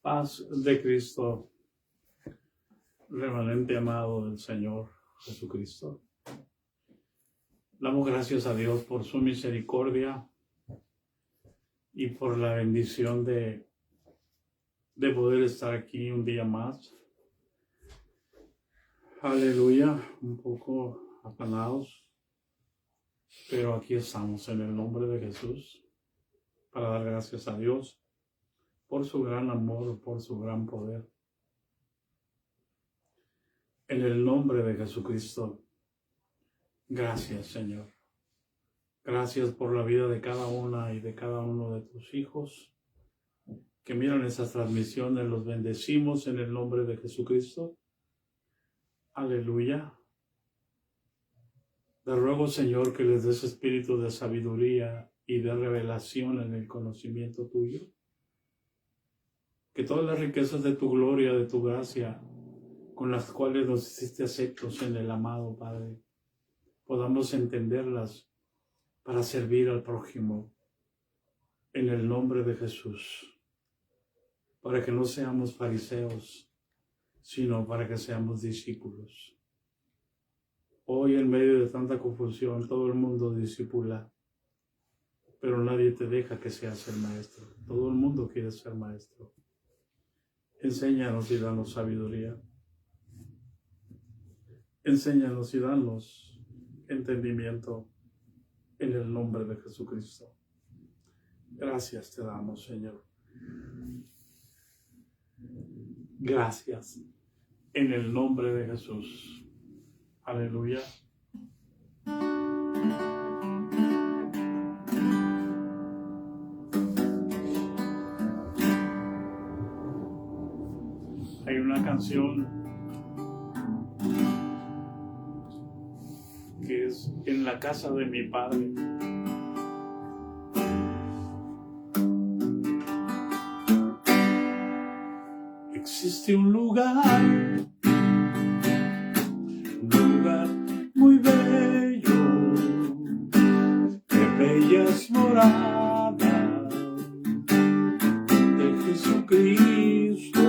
Paz de Cristo, remanente amado del Señor Jesucristo. Damos gracias a Dios por su misericordia y por la bendición de poder estar aquí un día más. Aleluya, un poco afanados, pero aquí estamos en el nombre de Jesús para dar gracias a Dios por su gran amor, por su gran poder. En el nombre de Jesucristo, gracias, Señor. Gracias por la vida de cada una y de cada uno de tus hijos que miran esas transmisiones. Los bendecimos en el nombre de Jesucristo. Aleluya. Te ruego, Señor, que les des espíritu de sabiduría y de revelación en el conocimiento tuyo. Que todas las riquezas de tu gloria, de tu gracia, con las cuales nos hiciste aceptos en el amado Padre, podamos entenderlas para servir al prójimo en el nombre de Jesús, para que no seamos fariseos, sino para que seamos discípulos. Hoy, en medio de tanta confusión, todo el mundo discipula, pero nadie te deja que seas el maestro. Todo el mundo quiere ser maestro. Enséñanos y danos sabiduría. Enséñanos y danos entendimiento en el nombre de Jesucristo. Gracias te damos, Señor. Gracias en el nombre de Jesús. Aleluya. Hay una canción que es En la casa de mi Padre. Existe un lugar muy bello, de bellas moradas de Jesucristo,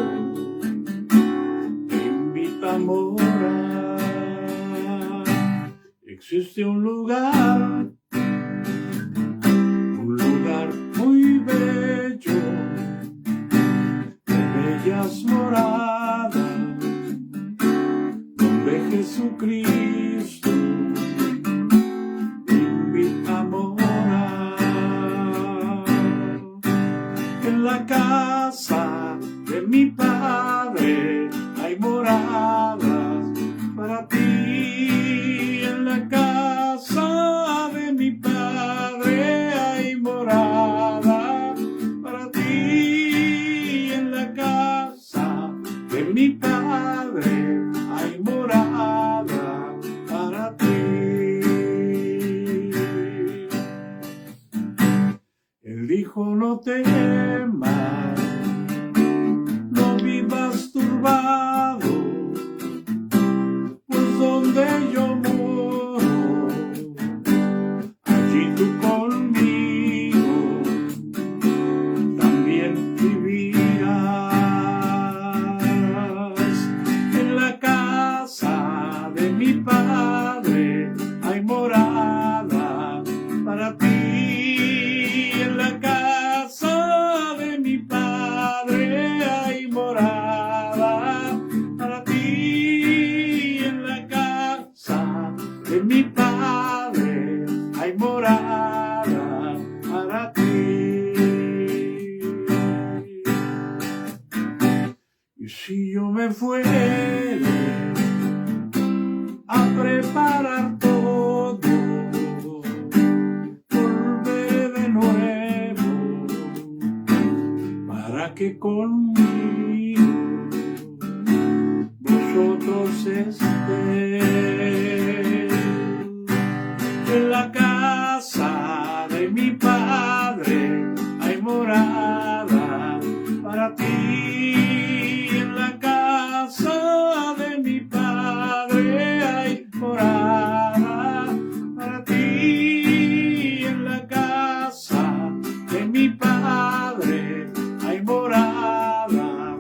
te invita a morar. Existe un lugar muy bello, de bellas moradas, donde Jesucristo te invita a morar. En la casa de mi Padre hay moradas para ti. En la casa de mi Padre hay morada para ti. En la casa de mi Padre hay morada para ti. Él dijo: no temas, no vivas turbado, pues donde yo moro, allí tú conmigo también vivirás. En la casa de mi Padre hay morada para ti. En la casa de mi Padre hay morada para ti. En la casa de mi Padre hay morada para ti. Y si yo me fuere a preparar todo, volveré de nuevo para que conmigo vosotros estéis. En la casa de mi Padre hay morada para ti. En la casa de mi Padre hay morada para ti. En la casa de mi Padre hay morada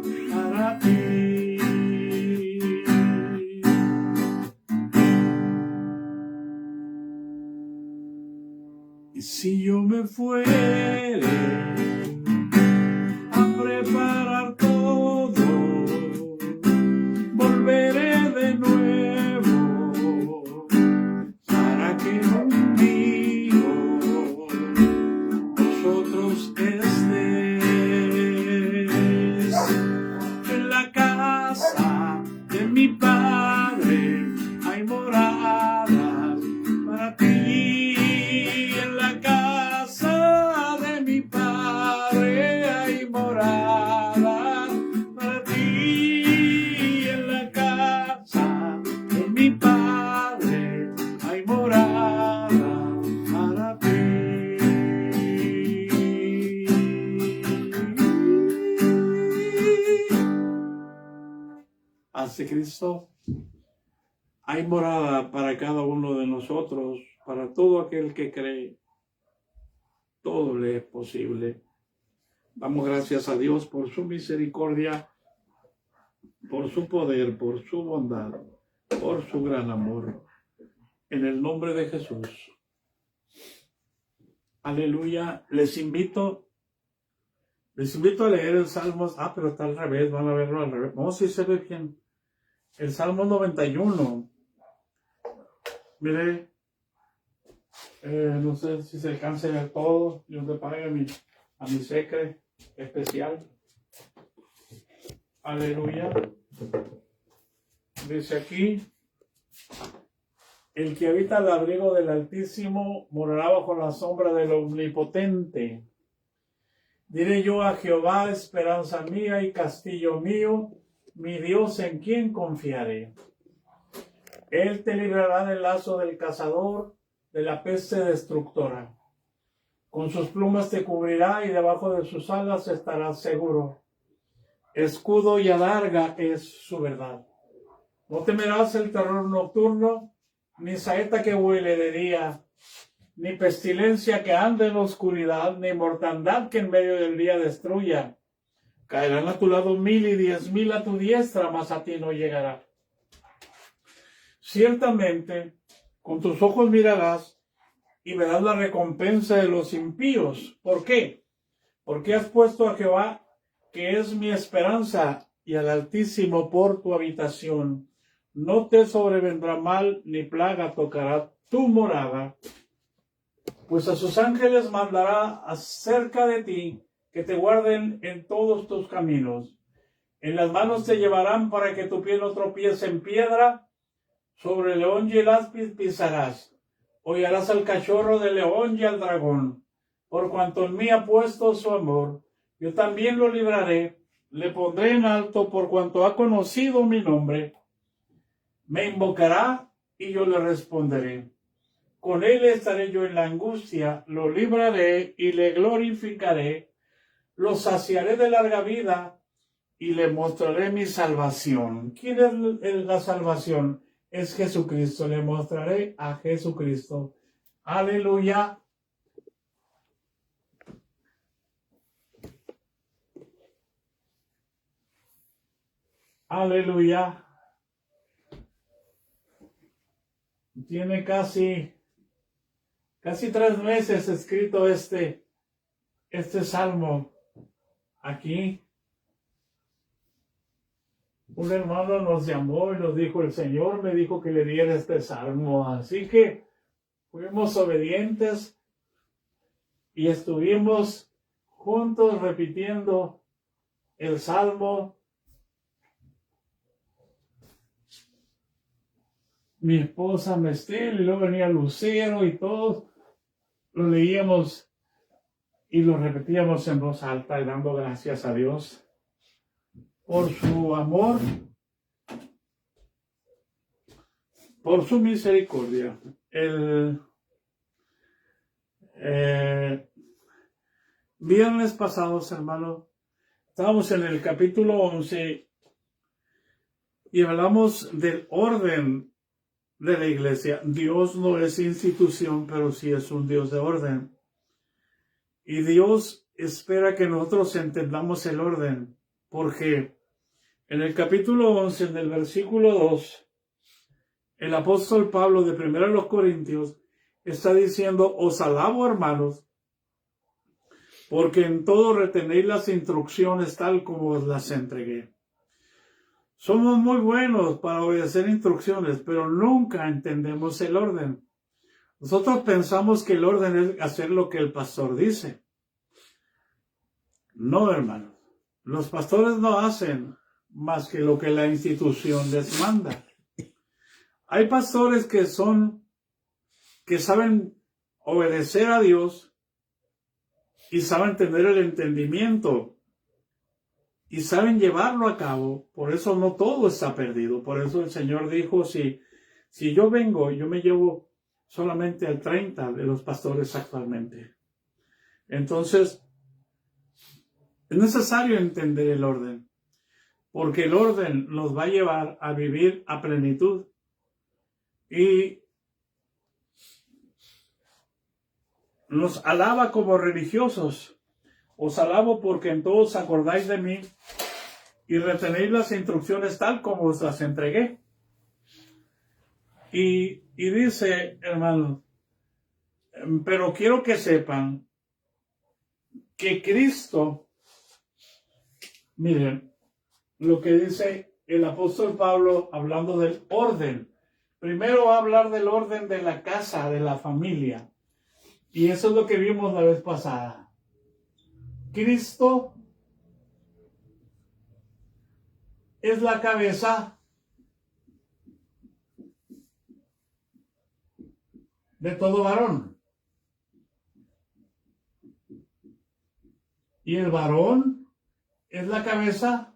fuere a preparar todo, volveré de nuevo para que conmigo vosotros estéis. En la casa de mi Padre hay moradas para ti. En la casa de mi Padre hay moradas para ti. En la casa de mi Padre hay moradas para ti. Hace Cristo, hay morada para cada uno de nosotros, para todo aquel que cree. Todo le es posible. Damos gracias a Dios por su misericordia, por su poder, por su bondad, por su gran amor. En el nombre de Jesús. Aleluya. Les invito a leer el Salmo. Pero está al revés, van a verlo al revés. No, sí se ve bien. El Salmo 91. Mire, no sé si se alcanza a ver todo. Dios le pague a mi secre especial. Aleluya. Dice aquí: el que habita al abrigo del Altísimo morará bajo la sombra del Omnipotente. Diré yo a Jehová, esperanza mía y castillo mío, mi Dios en quien confiaré. Él te librará del lazo del cazador, de la peste destructora. Con sus plumas te cubrirá y debajo de sus alas estarás seguro. Escudo y adarga es su verdad. No temerás el terror nocturno, ni saeta que huele de día, ni pestilencia que ande en la oscuridad, ni mortandad que en medio del día destruya. Caerán a tu lado 1000 y 10,000 a tu diestra, mas a ti no llegará. Ciertamente, con tus ojos mirarás y verás la recompensa de los impíos. ¿Por qué? Porque has puesto a Jehová, que es mi esperanza, y al Altísimo por tu habitación. No te sobrevendrá mal, ni plaga tocará tu morada. Pues a sus ángeles mandará acerca de ti, que te guarden en todos tus caminos. En las manos te llevarán para que tu pie no tropiece en piedra. Sobre el león y el áspid pisarás. Hollarás al cachorro del león y al dragón. Por cuanto en mí ha puesto su amor, yo también lo libraré. Le pondré en alto por cuanto ha conocido mi nombre. Me invocará y yo le responderé. Con él estaré yo en la angustia, lo libraré y le glorificaré. Lo saciaré de larga vida y le mostraré mi salvación. ¿Quién es la salvación? Es Jesucristo. Le mostraré a Jesucristo. Aleluya. Aleluya. Tiene casi 3 meses escrito este salmo aquí. Un hermano nos llamó y nos dijo: el Señor me dijo que le diera este salmo. Así que fuimos obedientes y estuvimos juntos repitiendo el salmo. Mi esposa Mestel, y luego venía Lucero, y todos lo leíamos y lo repetíamos en voz alta, y dando gracias a Dios por su amor, por su misericordia. El viernes pasados, hermano, estábamos en el capítulo 11 y hablamos del orden de la iglesia. Dios no es institución, pero sí es un Dios de orden. Y Dios espera que nosotros entendamos el orden, porque en el capítulo 11, en el versículo 2, el apóstol Pablo de 1 Corintios está diciendo: os alabo, hermanos, porque en todo retenéis las instrucciones tal como os las entregué. Somos muy buenos para obedecer instrucciones, pero nunca entendemos el orden. Nosotros pensamos que el orden es hacer lo que el pastor dice. No, hermanos. Los pastores no hacen más que lo que la institución les manda. Hay pastores que saben obedecer a Dios y saben tener el entendimiento y saben llevarlo a cabo. Por eso no todo está perdido. Por eso el Señor dijo, si yo vengo, yo me llevo solamente al 30 de los pastores actualmente. Entonces, es necesario entender el orden, porque el orden nos va a llevar a vivir a plenitud. Y nos alaba como religiosos. Os alabo porque en todo os acordáis de mí y retenéis las instrucciones tal como os las entregué. Y dice, hermanos, pero quiero que sepan que Cristo, miren, lo que dice el apóstol Pablo hablando del orden. Primero va a hablar del orden de la casa, de la familia. Y eso es lo que vimos la vez pasada. Cristo es la cabeza de todo varón. Y el varón es la cabeza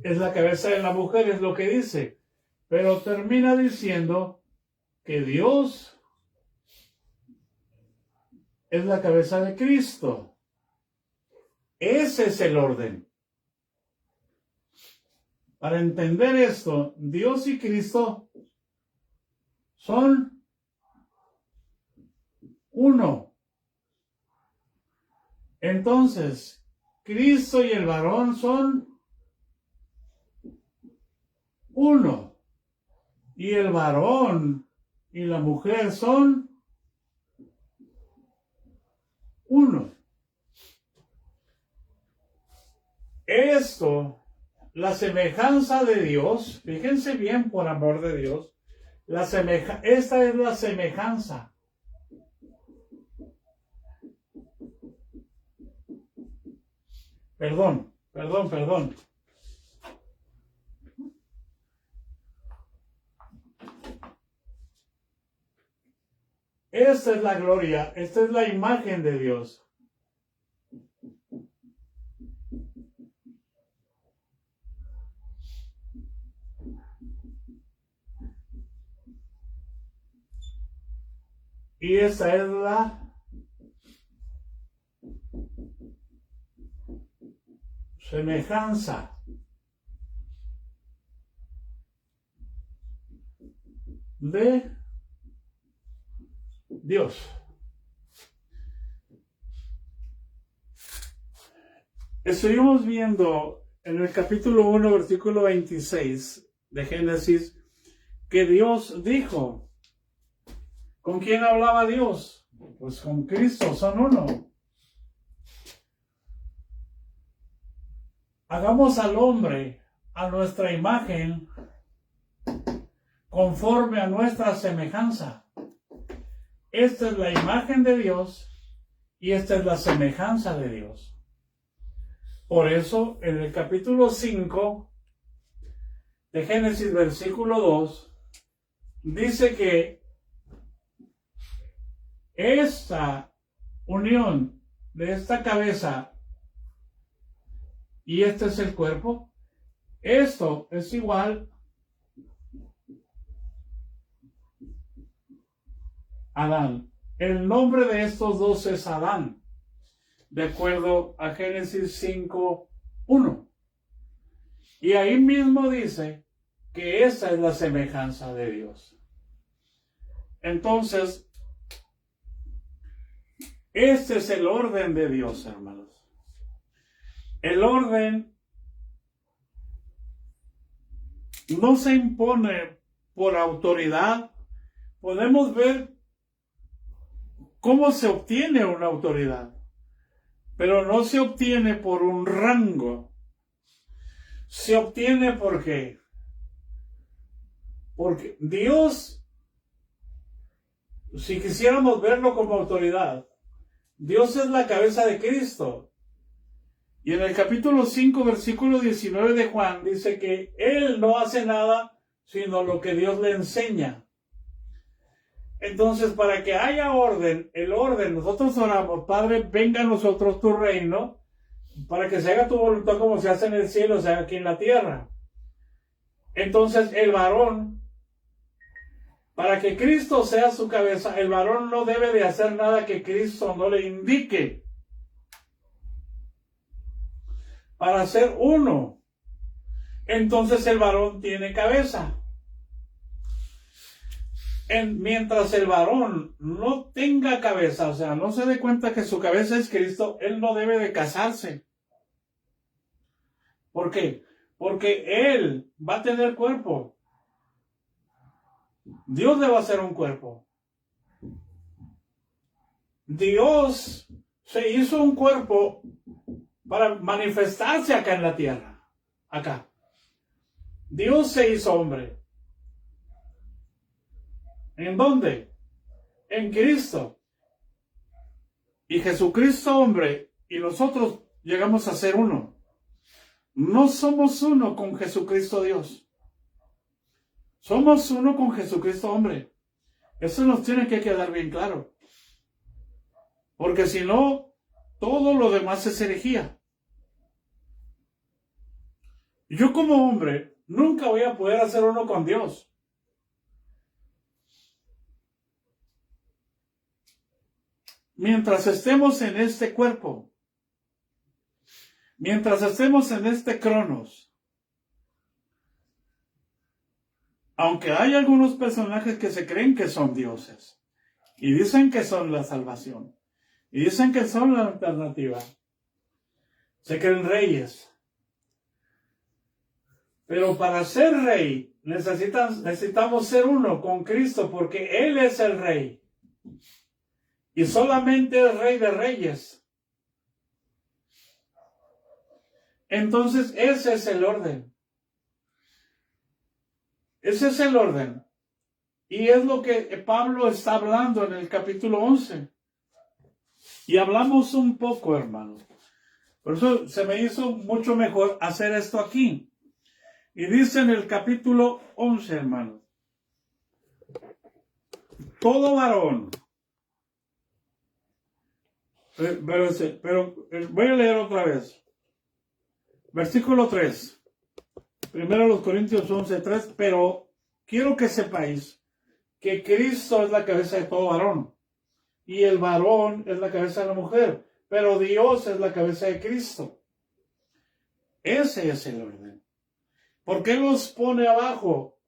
de la mujer, es lo que dice. Pero termina diciendo que Dios es la cabeza de Cristo. Ese es el orden. Para entender esto, Dios y Cristo son uno. Entonces, Cristo y el varón son uno. Y el varón y la mujer son uno. Esto, la semejanza de Dios, fíjense bien por amor de Dios, esta es la semejanza. Perdón. Esta es la gloria, esta es la imagen de Dios. Y esta es la semejanza de Dios. Estuvimos viendo en el capítulo 1, versículo 26 de Génesis, que Dios dijo. ¿Con quién hablaba Dios? Pues con Cristo, son uno. Hagamos al hombre a nuestra imagen, conforme a nuestra semejanza. Esta es la imagen de Dios y esta es la semejanza de Dios. Por eso, en el capítulo 5 de Génesis, versículo 2, dice que esta unión de esta cabeza y este es el cuerpo, esto es igual a Adán. El nombre de estos dos es Adán, de acuerdo a Génesis 5:1. Y ahí mismo dice que esa es la semejanza de Dios. Entonces, este es el orden de Dios, hermanos. El orden no se impone por autoridad. Podemos ver ¿Cómo se obtiene una autoridad? Pero no se obtiene por un rango. Se obtiene porque Dios, si quisiéramos verlo como autoridad, Dios es la cabeza de Cristo. Y en el capítulo 5, versículo 19 de Juan, dice que Él no hace nada sino lo que Dios le enseña. Entonces, para que haya orden, el orden, nosotros oramos, Padre, venga a nosotros tu reino, para que se haga tu voluntad como se hace en el cielo, se haga aquí en la tierra. Entonces, el varón, para que Cristo sea su cabeza, el varón no debe de hacer nada que Cristo no le indique. Para ser uno, entonces el varón tiene cabeza. Mientras el varón no tenga cabeza, o sea, no se dé cuenta que su cabeza es Cristo, él no debe de casarse. ¿Por qué? Porque él va a tener cuerpo. Dios le va a hacer un cuerpo. Dios se hizo un cuerpo para manifestarse acá en la tierra. Acá. Dios se hizo hombre. ¿En dónde? En Cristo. Y Jesucristo hombre y nosotros llegamos a ser uno. No somos uno con Jesucristo Dios. Somos uno con Jesucristo hombre. Eso nos tiene que quedar bien claro. Porque si no, todo lo demás es herejía. Yo como hombre nunca voy a poder hacer uno con Dios. Mientras estemos en este cuerpo, mientras estemos en este cronos, aunque hay algunos personajes que se creen que son dioses y dicen que son la salvación y dicen que son la alternativa, se creen reyes, pero para ser rey necesitamos ser uno con Cristo porque Él es el rey. Y solamente el Rey de Reyes. Entonces, ese es el orden. Ese es el orden. Y es lo que Pablo está hablando en el capítulo 11. Y hablamos un poco, hermanos. Por eso se me hizo mucho mejor hacer esto aquí. Y dice en el capítulo 11, hermanos. Todo varón. Pero voy a leer otra vez. Versículo 3. Primero los Corintios 11:3. Pero quiero que sepáis que Cristo es la cabeza de todo varón. Y el varón es la cabeza de la mujer. Pero Dios es la cabeza de Cristo. Ese es el orden. ¿Por qué los pone abajo?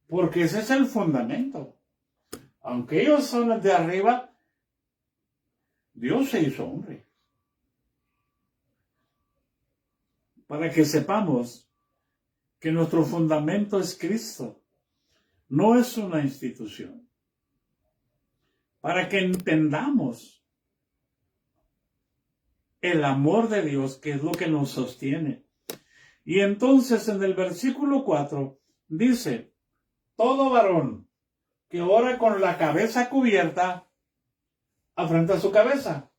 Porque ese es el fundamento. Aunque ellos son de arriba, Dios se hizo hombre. Para que sepamos que nuestro fundamento es Cristo. No es una institución. Para que entendamos el amor de Dios, que es lo que nos sostiene. Y entonces en el versículo 4 dice, todo varón que ora con la cabeza cubierta, afrenta su cabeza.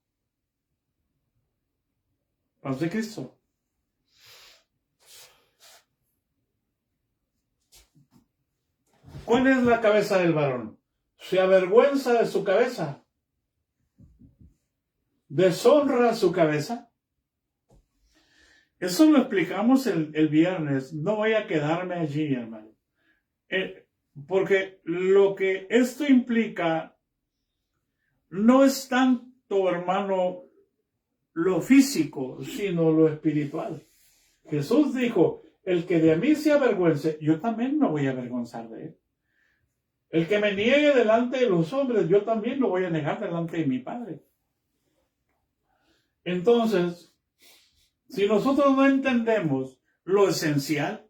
Paz de Cristo. ¿Cuál es la cabeza del varón? Se avergüenza de su cabeza. Deshonra su cabeza. Eso lo explicamos el viernes. No voy a quedarme allí, hermano. Porque lo que esto implica no es tanto, hermano, lo físico, sino lo espiritual. Jesús dijo, el que de mí se avergüence, yo también me voy a avergonzar de él. El que me niegue delante de los hombres, yo también lo voy a negar delante de mi Padre. Entonces, si nosotros no entendemos lo esencial,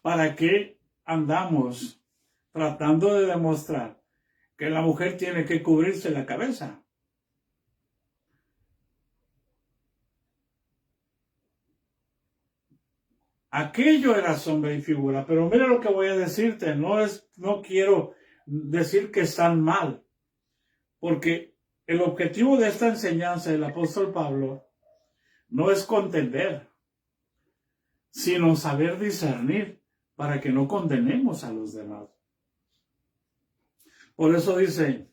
¿para qué andamos tratando de demostrar que la mujer tiene que cubrirse la cabeza. Aquello era sombra y figura, pero mira lo que voy a decirte, no quiero decir que están mal, porque el objetivo de esta enseñanza del apóstol Pablo no es contender, sino saber discernir para que no condenemos a los demás. Por eso dice,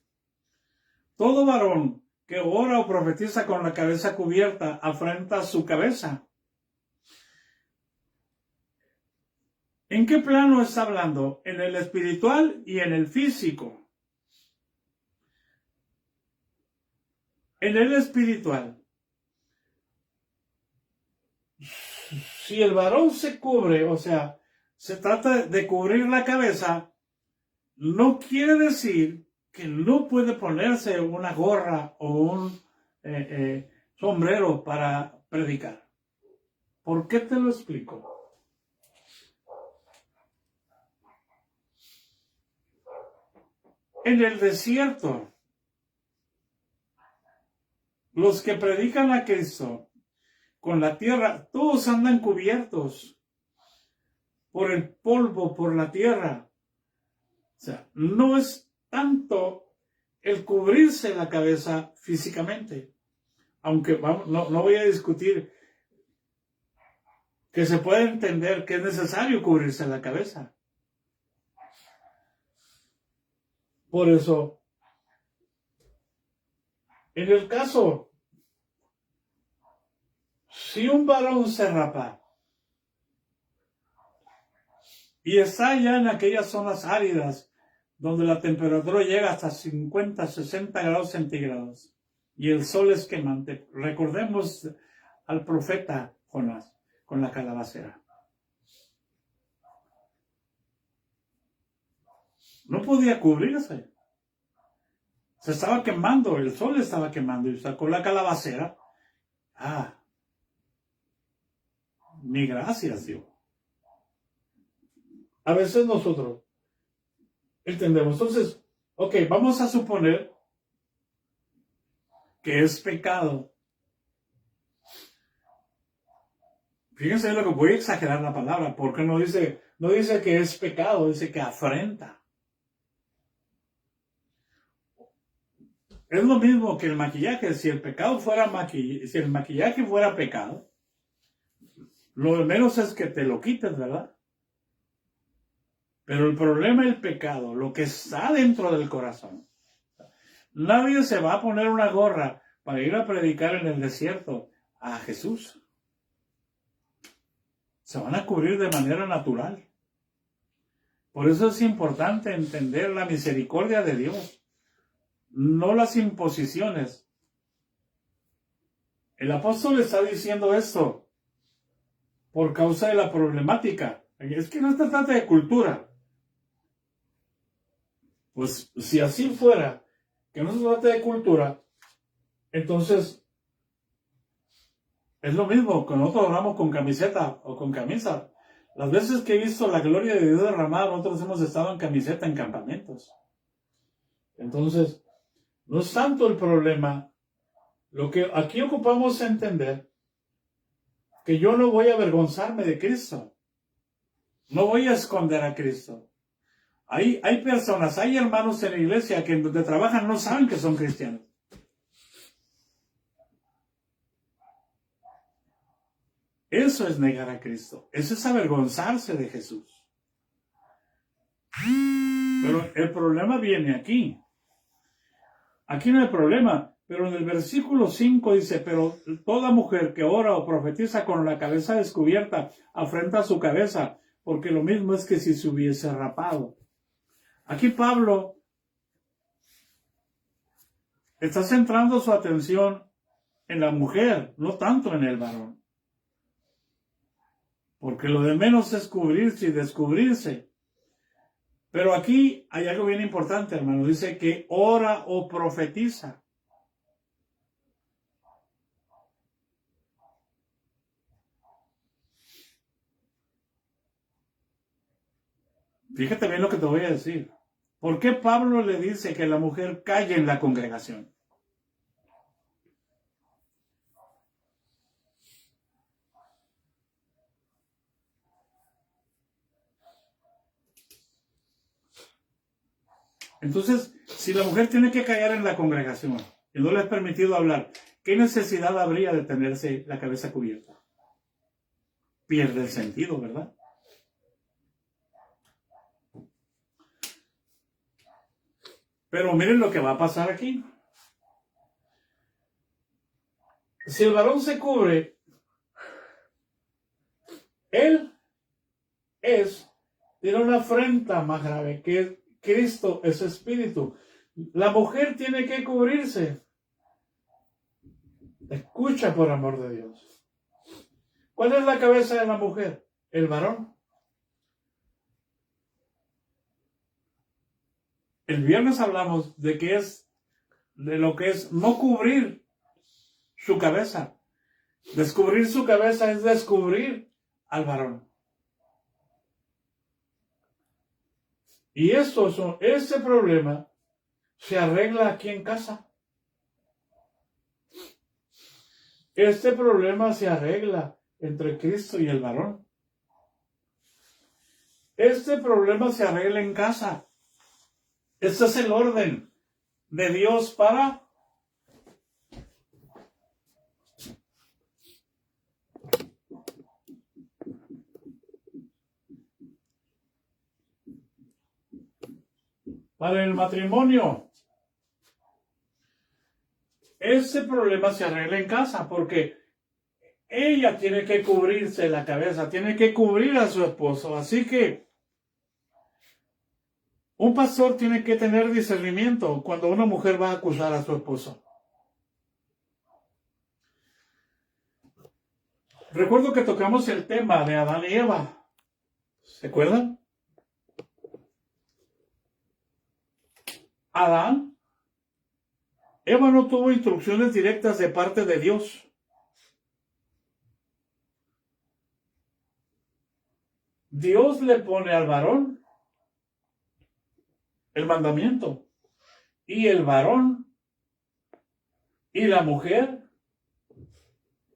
todo varón que ora o profetiza con la cabeza cubierta afrenta su cabeza. ¿En qué plano está hablando? En el espiritual y en el físico. En el espiritual, si el varón se cubre, o sea, se trata de cubrir la cabeza, no quiere decir que no puede ponerse una gorra o un sombrero para predicar. ¿Por qué te lo explico? En el desierto, los que predican a Cristo con la tierra, todos andan cubiertos por el polvo, por la tierra. O sea, no es tanto el cubrirse la cabeza físicamente, aunque no voy a discutir que se puede entender que es necesario cubrirse la cabeza. Por eso, en el caso, si un varón se rapa y está ya en aquellas zonas áridas donde la temperatura llega hasta 50, 60 grados centígrados y el sol es quemante, recordemos al profeta Jonás con la calabacera. No podía cubrirse. Se estaba quemando, el sol estaba quemando y sacó la calabacera. Ni gracias, Dios. A veces nosotros entendemos. Entonces, ok, vamos a suponer que es pecado. Fíjense lo que voy a exagerar la palabra, porque no dice que es pecado, dice que afrenta. Es lo mismo que el maquillaje. Si el maquillaje fuera pecado, lo de menos es que te lo quites, ¿verdad? Pero el problema es el pecado, lo que está dentro del corazón. Nadie se va a poner una gorra para ir a predicar en el desierto a Jesús. Se van a cubrir de manera natural. Por eso es importante entender la misericordia de Dios, no las imposiciones. El apóstol está diciendo esto por causa de la problemática. Es que no se trata de cultura. Pues si así fuera, que no se trata de cultura, entonces es lo mismo que nosotros oramos con camiseta o con camisa. Las veces que he visto la gloria de Dios derramada, nosotros hemos estado en camiseta en campamentos. Entonces, no es tanto el problema. Lo que aquí ocupamos es entender que yo no voy a avergonzarme de Cristo. No voy a esconder a Cristo. Hay personas, hay hermanos en la iglesia que donde trabajan no saben que son cristianos. Eso es negar a Cristo. Eso es avergonzarse de Jesús. Pero el problema viene aquí. Aquí no hay problema. Pero en el versículo 5 dice, pero toda mujer que ora o profetiza con la cabeza descubierta afrenta su cabeza, porque lo mismo es que si se hubiese rapado. Aquí Pablo está centrando su atención en la mujer, no tanto en el varón. Porque lo de menos es cubrirse y descubrirse. Pero aquí hay algo bien importante, hermano. Dice que ora o profetiza. Fíjate bien lo que te voy a decir. ¿Por qué Pablo le dice que la mujer calle en la congregación? Entonces, si la mujer tiene que callar en la congregación y no le es permitido hablar, ¿qué necesidad habría de tenerse la cabeza cubierta? Pierde el sentido, ¿verdad? Pero miren lo que va a pasar aquí. Si el varón se cubre, él tiene una afrenta más grave, que Cristo es espíritu. La mujer tiene que cubrirse. Escucha, por amor de Dios. ¿Cuál es la cabeza de la mujer? El varón. El viernes hablamos de lo que es no cubrir su cabeza. Descubrir su cabeza es descubrir al varón. Y ese problema se arregla aquí en casa. Este problema se arregla entre Cristo y el varón. Este problema se arregla en casa. Este es el orden de Dios para el matrimonio. Ese problema se arregla en casa porque ella tiene que cubrirse la cabeza, tiene que cubrir a su esposo. Así que un pastor tiene que tener discernimiento cuando una mujer va a acusar a su esposo. Recuerdo que tocamos el tema de Adán y Eva. ¿Se acuerdan? Eva no tuvo instrucciones directas de parte de Dios. Dios le pone al varón el mandamiento. Y el varón y la mujer,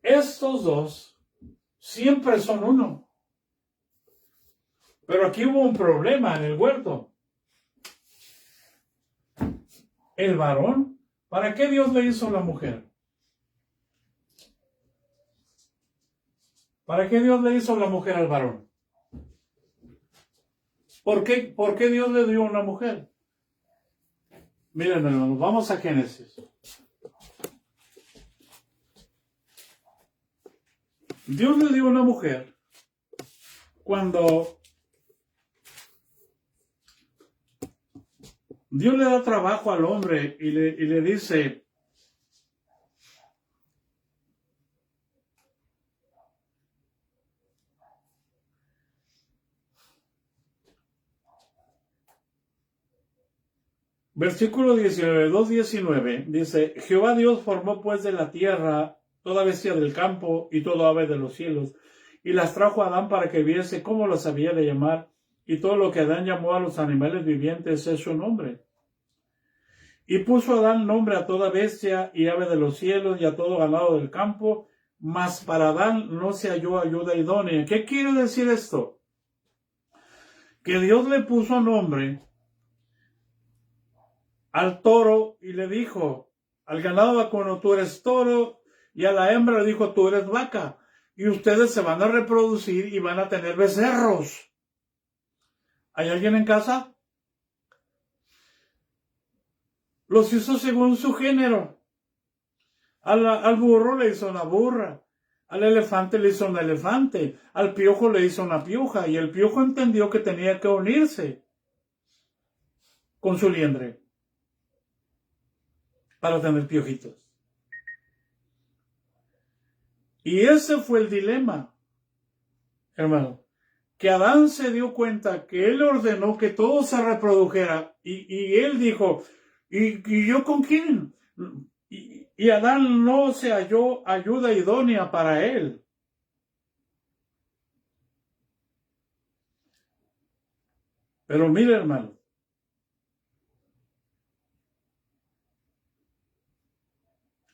estos dos, siempre son uno. Pero aquí hubo un problema en el huerto. El varón, ¿para qué Dios le hizo la mujer? ¿Para qué Dios le hizo la mujer al varón? ¿Por qué Dios le dio una mujer? Miren, hermanos, vamos a Génesis. Dios le dio una mujer cuando Dios le da trabajo al hombre y le dice, versículo 19, 2:19, dice, Jehová Dios formó pues de la tierra toda bestia del campo y todo ave de los cielos, y las trajo a Adán para que viese cómo las había de llamar, y todo lo que Adán llamó a los animales vivientes es su nombre. Y puso Adán nombre a toda bestia y ave de los cielos y a todo ganado del campo, mas para Adán no se halló ayuda idónea. ¿Qué quiere decir esto? Que Dios le puso nombre al toro y le dijo, al ganado vacuno, tú eres toro, y a la hembra le dijo, tú eres vaca, y ustedes se van a reproducir y van a tener becerros. ¿Hay alguien en casa? Los hizo según su género. Al burro le hizo una burra, al elefante le hizo un elefante, al piojo le hizo una pioja, y el piojo entendió que tenía que unirse con su liendre para tener piojitos. Y ese fue el dilema, hermano, que Adán se dio cuenta que él ordenó que todo se reprodujera, y él dijo, ¿y yo con quién? Y Adán no se halló ayuda idónea para él. Pero mire, hermano,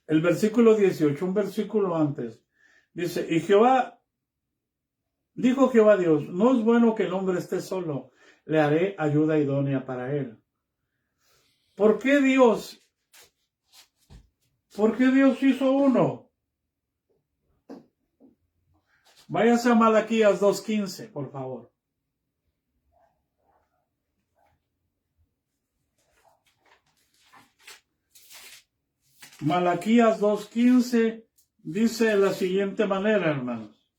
El versículo 18, un versículo antes, dice, y dijo Jehová Dios, no es bueno que el hombre esté solo, le haré ayuda idónea para él. ¿Por qué Dios hizo uno? Váyase a Malaquías 2:15, por favor. Malaquías 2:15 dice de la siguiente manera, hermanos.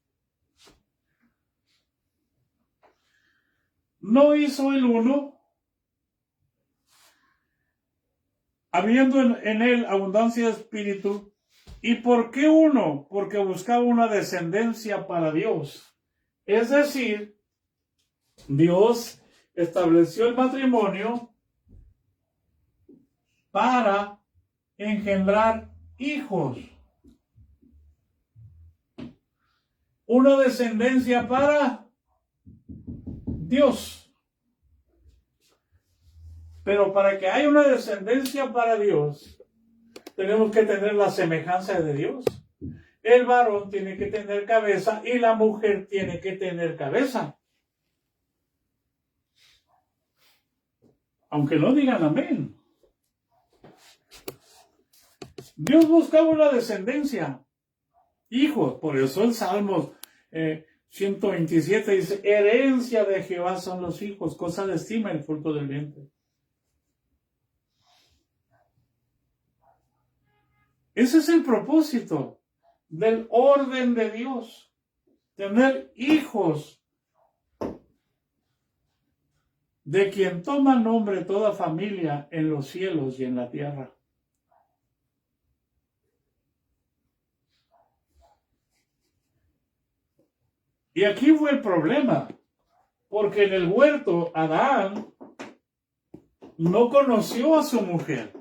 ¿No hizo el uno, habiendo en él abundancia de espíritu? ¿Y por qué uno? Porque buscaba una descendencia para Dios. Es decir, Dios estableció el matrimonio para engendrar hijos. Una descendencia para Dios. Pero para que haya una descendencia para Dios, tenemos que tener la semejanza de Dios. El varón tiene que tener cabeza y la mujer tiene que tener cabeza. Aunque no digan amén. Dios buscaba una descendencia. Hijos, por eso el Salmo 127 dice, herencia de Jehová son los hijos, cosa de estima el fruto del vientre. Ese es el propósito del orden de Dios, tener hijos, de quien toma nombre toda familia en los cielos y en la tierra. Y aquí fue el problema, porque en el huerto Adán no conoció a su mujer.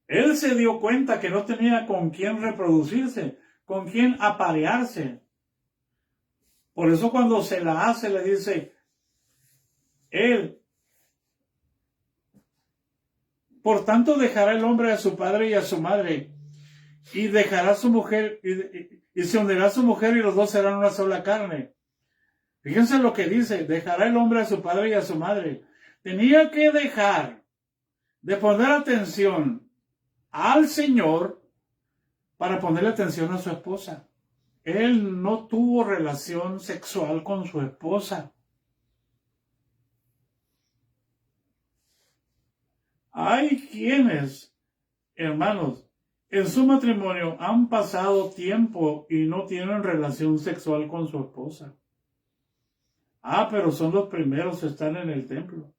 Él se dio cuenta que no tenía con quién reproducirse, con quién aparearse. Por eso cuando se la hace le dice, él, por tanto dejará el hombre a su padre y a su madre, y dejará a su mujer, y se unirá a su mujer, y los dos serán una sola carne. Fíjense lo que dice, dejará el hombre a su padre y a su madre. Tenía que dejar de poner atención al Señor para ponerle atención a su esposa. Él no tuvo relación sexual con su esposa. Hay quienes, hermanos, en su matrimonio han pasado tiempo y no tienen relación sexual con su esposa. Pero son los primeros, están en el templo.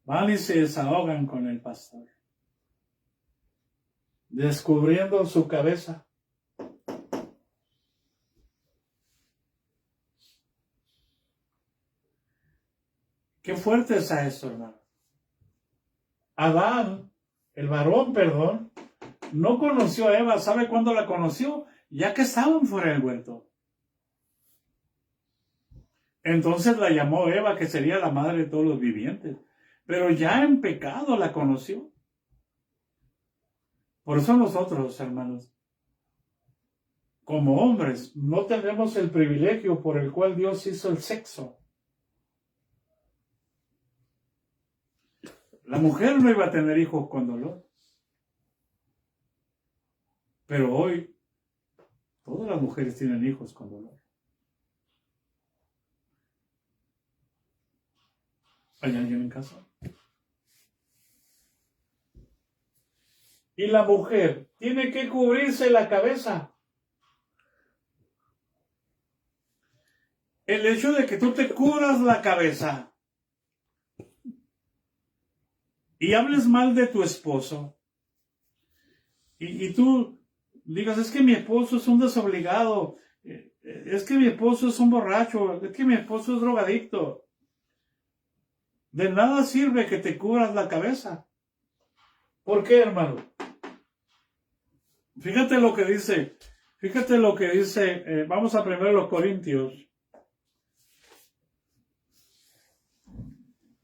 Van y se desahogan con el pastor, descubriendo su cabeza. Qué fuerte es eso, hermano. Adán, el varón, no conoció a Eva. ¿Sabe cuándo la conoció? Ya que estaban fuera del huerto. Entonces la llamó Eva, que sería la madre de todos los vivientes. Pero ya en pecado la conoció. Por eso nosotros, hermanos, como hombres, no tenemos el privilegio por el cual Dios hizo el sexo. La mujer no iba a tener hijos con dolor. Pero hoy, todas las mujeres tienen hijos con dolor. ¿Hay alguien en casa? Y la mujer tiene que cubrirse la cabeza. El hecho de que tú te cubras la cabeza y hables mal de tu esposo y tú digas, es que mi esposo es un desobligado, es que mi esposo es un borracho, es que mi esposo es drogadicto. De nada sirve que te cubras la cabeza. ¿Por qué, hermano? Fíjate lo que dice, vamos a 1 Corintios.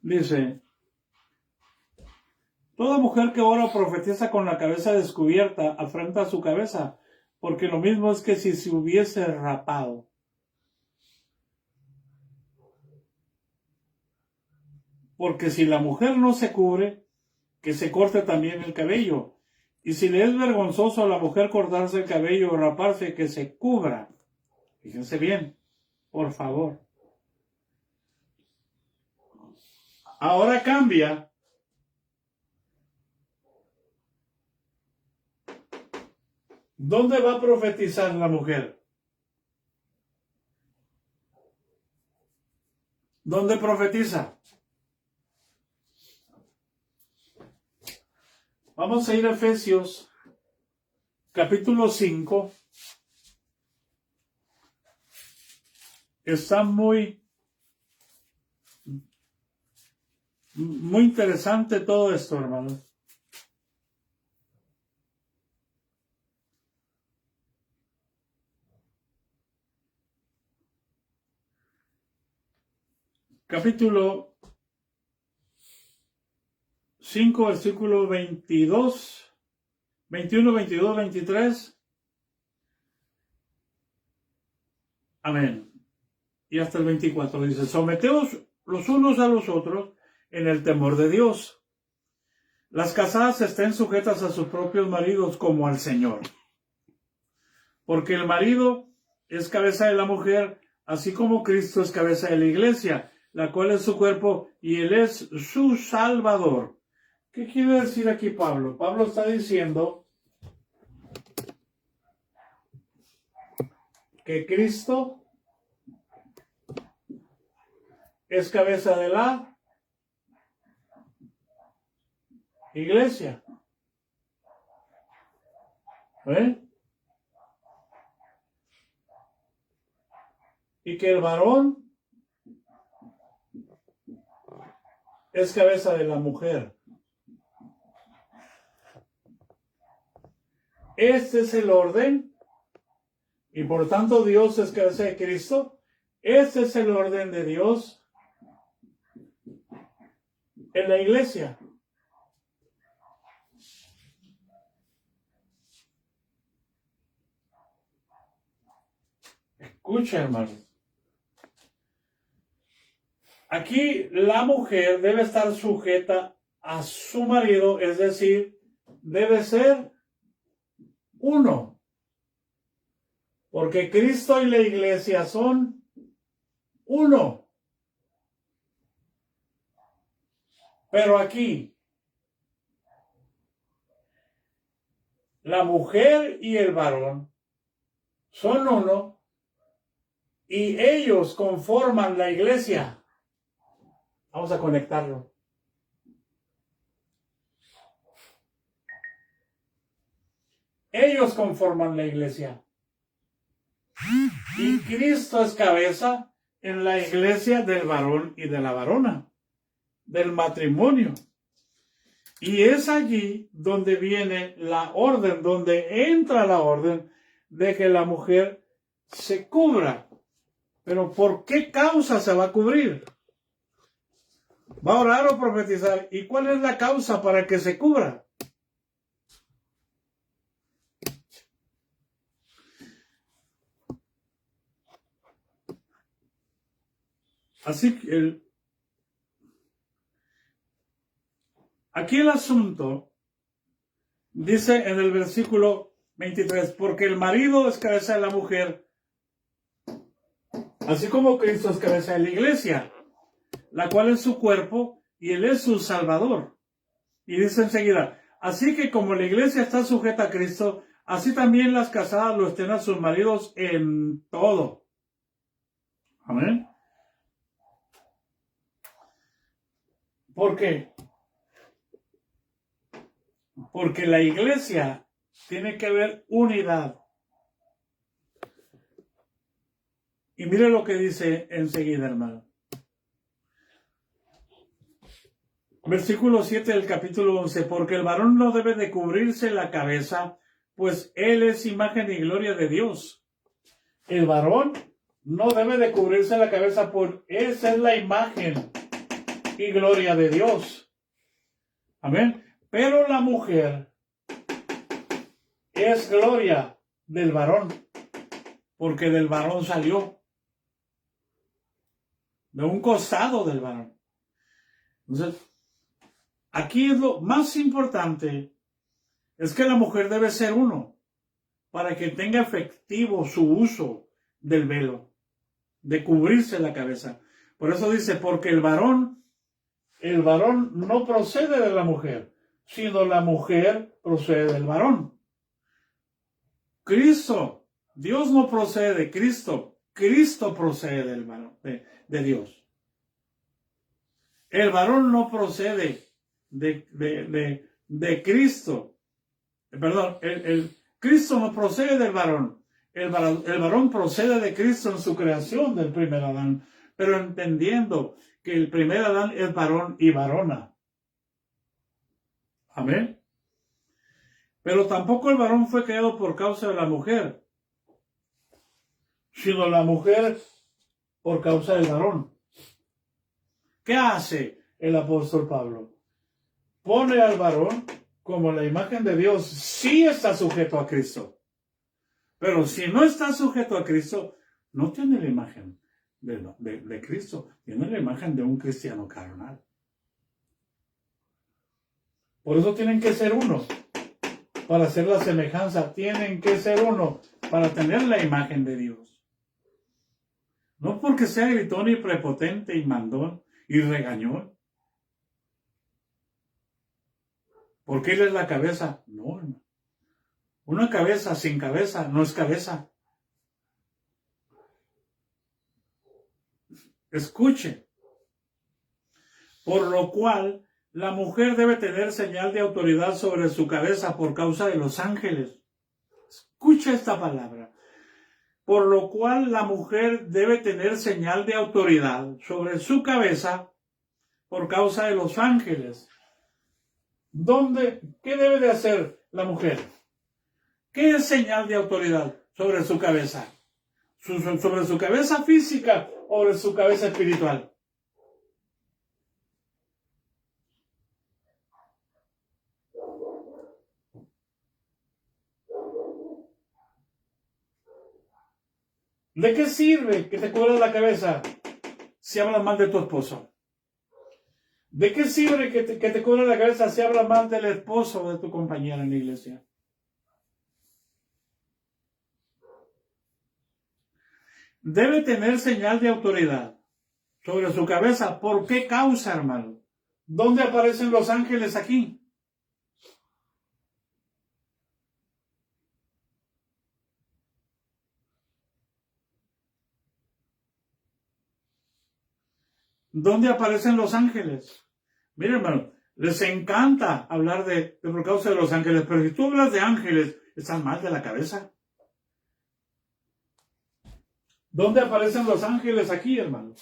Dice, toda mujer que ora o profetiza con la cabeza descubierta afrenta su cabeza, porque lo mismo es que si se hubiese rapado. Porque si la mujer no se cubre, que se corte también el cabello. Y si le es vergonzoso a la mujer cortarse el cabello o raparse, que se cubra. Fíjense bien, por favor. Ahora cambia. ¿Dónde va a profetizar la mujer? ¿Dónde profetiza? Vamos a ir a Efesios, capítulo 5. Está muy interesante todo esto, hermanos. Capítulo 5, versículo 22, 21, 22, 23. Amén. Y hasta el 24 dice, someteos los unos a los otros en el temor de Dios. Las casadas estén sujetas a sus propios maridos como al Señor. Porque el marido es cabeza de la mujer, así como Cristo es cabeza de la iglesia, la cual es su cuerpo y Él es su Salvador. ¿Qué quiere decir aquí Pablo? Pablo está diciendo que Cristo es cabeza de la iglesia. Y que el varón es cabeza de la mujer. Este es el orden, y por tanto Dios es cabeza de Cristo. Este es el orden de Dios en la iglesia. Escucha, hermanos. Aquí la mujer debe estar sujeta a su marido, es decir, debe ser uno. Porque Cristo y la iglesia son uno. Pero aquí, la mujer y el varón son uno y ellos conforman la iglesia. Vamos a conectarlo. Ellos conforman la iglesia. Y Cristo es cabeza en la iglesia del varón y de la varona, del matrimonio. Y es allí donde viene la orden, donde entra la orden de que la mujer se cubra. Pero ¿por qué causa se va a cubrir? ¿Va a orar o profetizar? ¿Y cuál es la causa para que se cubra? Así que aquí el asunto dice en el versículo 23, porque el marido es cabeza de la mujer, así como Cristo es cabeza de la iglesia, la cual es su cuerpo y Él es su Salvador. Y dice enseguida, así que como la iglesia está sujeta a Cristo, así también las casadas lo estén a sus maridos en todo. Amén. ¿Por qué? Porque la iglesia tiene que haber unidad. Y mire lo que dice enseguida, hermano. Versículo 7 del capítulo 11. Porque el varón no debe de cubrirse la cabeza, pues Él es imagen y gloria de Dios. El varón no debe de cubrirse la cabeza, por esa es la imagen y gloria de Dios. Amén. Pero la mujer es gloria del varón, porque del varón salió, de un costado del varón. Entonces, aquí es lo más importante, es que la mujer debe ser uno, para que tenga efectivo su uso del velo, de cubrirse la cabeza. Por eso dice, porque el varón no procede de la mujer, sino la mujer procede del varón. Cristo, Dios no procede de Cristo, Cristo procede del varón, de Dios. El varón no procede de Cristo. Perdón, Cristo no procede del varón. El varón procede de Cristo en su creación del primer Adán, pero entendiendo que el primer Adán es varón y varona. Amén. Pero tampoco el varón fue creado por causa de la mujer, sino la mujer por causa del varón. ¿Qué hace el apóstol Pablo? Pone al varón como la imagen de Dios. Sí está sujeto a Cristo, pero si no está sujeto a Cristo, no tiene la imagen de Cristo, tiene la imagen de un cristiano carnal. Por eso tienen que ser uno, para hacer la semejanza. Tienen que ser uno, para tener la imagen de Dios. No porque sea gritón y prepotente y mandón y regañón. Porque Él es la cabeza. No, hermano. Una cabeza sin cabeza no es cabeza. Escuche. Por lo cual, la mujer debe tener señal de autoridad sobre su cabeza por causa de los ángeles. Escucha esta palabra. Por lo cual la mujer debe tener señal de autoridad sobre su cabeza por causa de los ángeles. ¿Qué debe de hacer la mujer? ¿Qué es señal de autoridad sobre su cabeza? ¿Sobre su cabeza física o sobre su cabeza espiritual? ¿De qué sirve que te cubras la cabeza si hablas mal de tu esposo? ¿De qué sirve que te cubras la cabeza si hablas mal del esposo o de tu compañera en la iglesia? Debe tener señal de autoridad sobre su cabeza. ¿Por qué causa, hermano? ¿Dónde aparecen los ángeles aquí? ¿Dónde aparecen los ángeles? Mira, hermano, les encanta hablar de por causa de los ángeles, pero si tú hablas de ángeles, estás mal de la cabeza. ¿Dónde aparecen los ángeles aquí, hermano?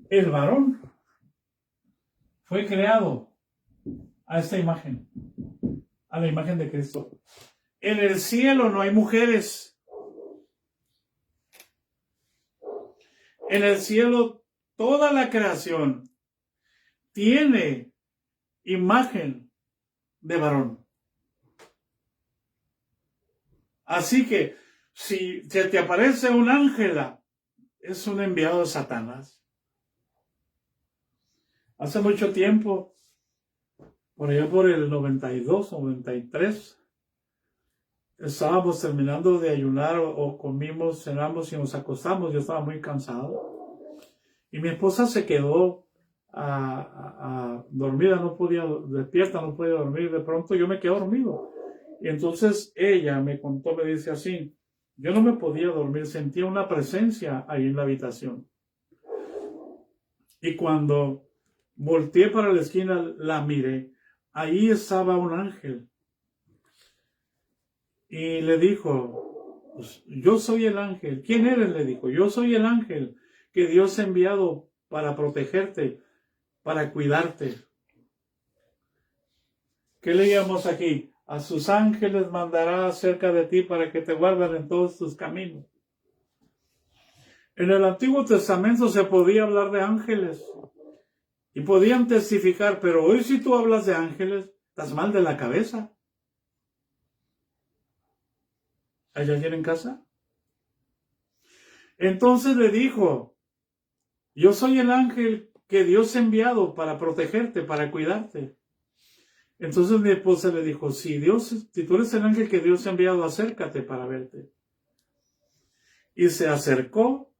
El varón fue creado a esta imagen, a la imagen de Cristo. En el cielo no hay mujeres. En el cielo toda la creación tiene imagen de varón. Así que si se te aparece un ángel, es un enviado de Satanás. Hace mucho tiempo, por allá por el 92, 93, estábamos terminando de ayunar o comimos, cenamos y nos acostamos. Yo estaba muy cansado. Y mi esposa se quedó dormida, despierta, no podía dormir. De pronto yo me quedé dormido. Y entonces ella me contó, me dice así, yo no me podía dormir, sentía una presencia ahí en la habitación. Y cuando volteé para la esquina, la miré, ahí estaba un ángel. Y le dijo, pues, yo soy el ángel. ¿Quién eres? Le dijo, yo soy el ángel que Dios ha enviado para protegerte. para cuidarte. ¿Qué leíamos aquí? A sus ángeles mandará acerca de ti para que te guarden en todos tus caminos. En el Antiguo Testamento se podía hablar de ángeles y podían testificar, pero hoy si tú hablas de ángeles, estás mal de la cabeza. ¿Hay alguien en casa? Entonces le dijo, yo soy el ángel que Dios ha enviado para protegerte, para cuidarte. Entonces mi esposa le dijo, si tú eres el ángel que Dios ha enviado, acércate para verte. Y se acercó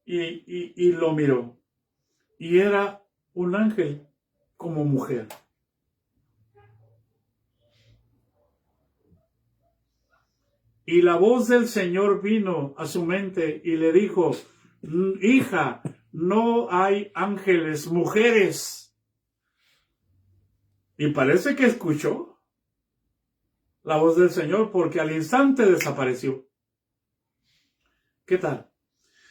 y lo miró. Y era un ángel como mujer. Y la voz del Señor vino a su mente y le dijo, hija, no hay ángeles, mujeres. Y parece que escuchó la voz del Señor porque al instante desapareció. ¿Qué tal?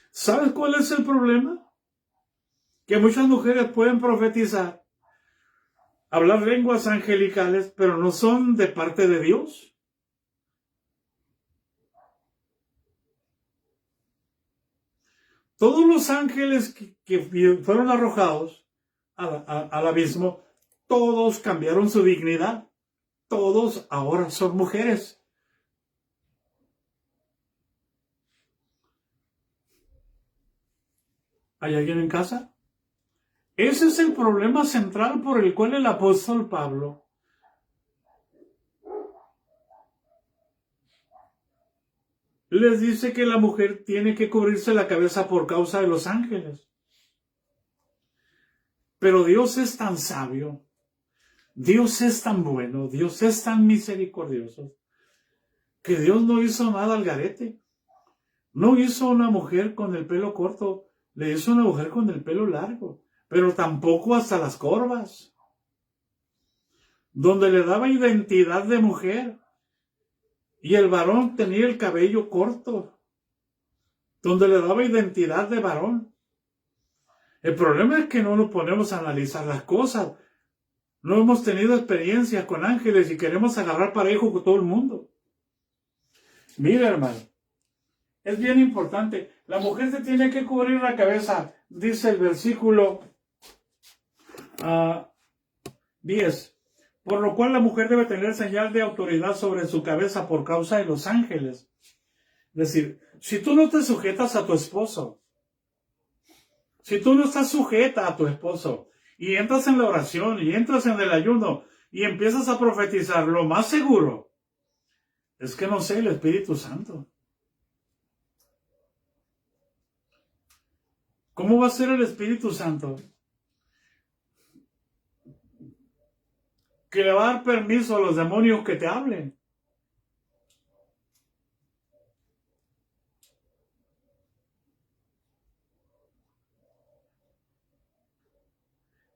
¿Sabes cuál es el problema? Que muchas mujeres pueden profetizar, hablar lenguas angelicales, pero no son de parte de Dios. Todos los ángeles que fueron arrojados al abismo, todos cambiaron su dignidad. Todos ahora son mujeres. ¿Hay alguien en casa? Ese es el problema central por el cual el apóstol Pablo les dice que la mujer tiene que cubrirse la cabeza por causa de los ángeles. Pero Dios es tan sabio, Dios es tan bueno, Dios es tan misericordioso, que Dios no hizo nada al garete. No hizo una mujer con el pelo corto, le hizo una mujer con el pelo largo, pero tampoco hasta las corvas, donde le daba identidad de mujer. Y el varón tenía el cabello corto, donde le daba identidad de varón. El problema es que no nos ponemos a analizar las cosas. No hemos tenido experiencia con ángeles y queremos agarrar parejo con todo el mundo. Mira, hermano, es bien importante. La mujer se tiene que cubrir la cabeza, dice el versículo 10. Por lo cual la mujer debe tener señal de autoridad sobre su cabeza por causa de los ángeles. Es decir, si tú no te sujetas a tu esposo, si tú no estás sujeta a tu esposo, y entras en la oración, y entras en el ayuno, y empiezas a profetizar, lo más seguro es que no sea el Espíritu Santo. ¿Cómo va a ser el Espíritu Santo? Que le va a dar permiso a los demonios que te hablen.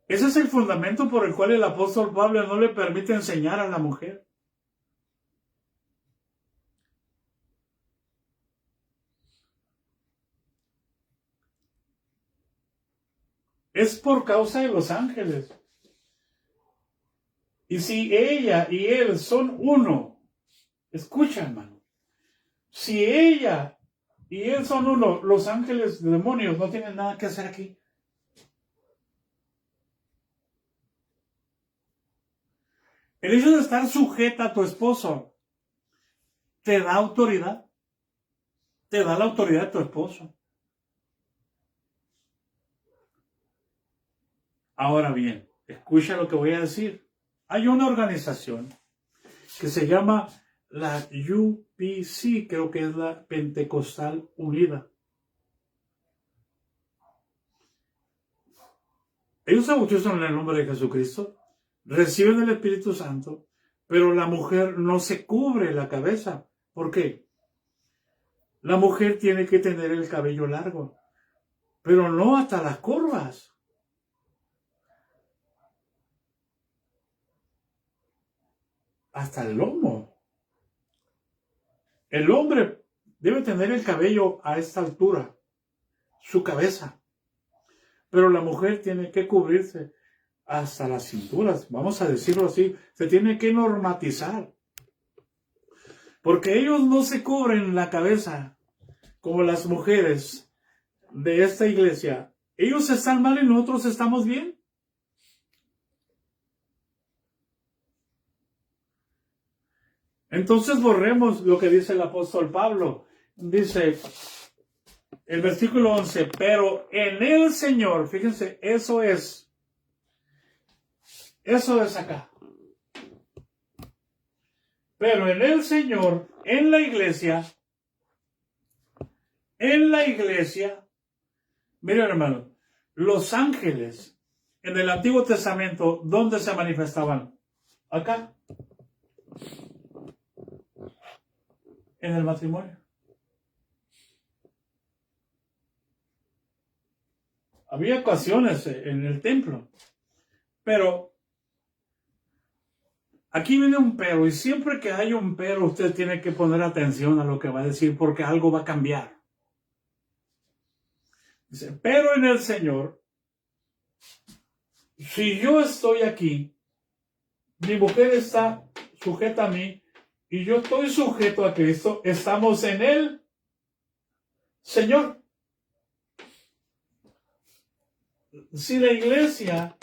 Ese es el fundamento por el cual el apóstol Pablo no le permite enseñar a la mujer. Es por causa de los ángeles. Y si ella y él son uno, escucha, hermano, si ella y él son uno, los ángeles demonios no tienen nada que hacer aquí. El hecho de estar sujeta a tu esposo te da autoridad. Te da la autoridad de tu esposo. Ahora bien, escucha lo que voy a decir. Hay una organización que se llama la UPC, creo que es la Pentecostal Unida. Ellos se bautizan en el nombre de Jesucristo, reciben el Espíritu Santo, pero la mujer no se cubre la cabeza. ¿Por qué? La mujer tiene que tener el cabello largo, pero no hasta las corvas. Hasta el lomo. El hombre debe tener el cabello a esta altura, su cabeza. Pero la mujer tiene que cubrirse. hasta las cinturas, vamos a decirlo así, se tiene que normatizar. Porque ellos no se cubren la cabeza como las mujeres de esta iglesia. Ellos están mal y nosotros estamos bien. Entonces borremos lo que dice el apóstol Pablo. Dice el versículo 11, pero en el Señor, fíjense, eso es acá. Pero en el Señor, en la iglesia, miren hermano, los ángeles en el Antiguo Testamento, ¿dónde se manifestaban? Acá. En el matrimonio. Había ocasiones en el templo, pero aquí viene un pero, y siempre que hay un pero, usted tiene que poner atención a lo que va a decir, porque algo va a cambiar. Dice, pero en el Señor, si yo estoy aquí, mi mujer está sujeta a mí, y yo estoy sujeto a Cristo, estamos en el Señor. Si la iglesia